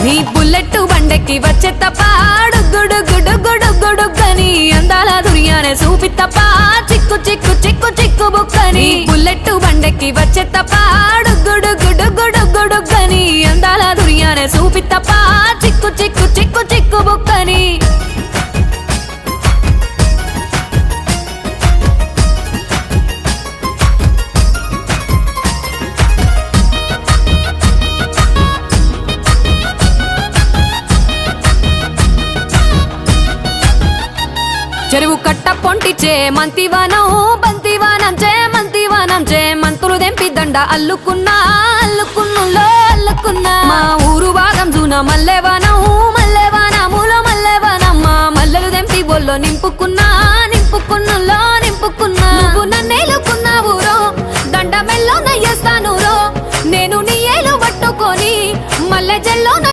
నీ బుల్లెట్ బండెక్కి వచ్చే తప్ప గుడు గుడు గుడు గుడుగని అందాల దుర్యానే చూపి తప్ప చిక్కు చిక్కు చిక్కు చిక్కు బుక్కని బుల్లెట్ బండెక్కి వచ్చే తప్ప గుడు గుడు గుడు గుడుగని అందాల దుర్యానే చూపి తప్ప చిక్కు చిక్కు చిక్కు చిక్కు బుక్కని చెరువు కట్ట పొంటిచే మంతివానం బంతివానం చే మంతులు దెంపి దండ అల్లుకున్నా అల్లుకున్నులో అల్లుకున్నా మా ఊరు భాగం జూన మల్లెవానములో మల్లెవానమ్మ మల్లెలు దెంపి బొల్లో నింపుకున్నా నింపుకున్నులో నింపుకున్నా నువ్వు నన్నేలుకున్నావు రో దండ మెల్లో నయ్యేస్తాను రో నేను నీ ఏలు పట్టుకొని మల్లె జల్లో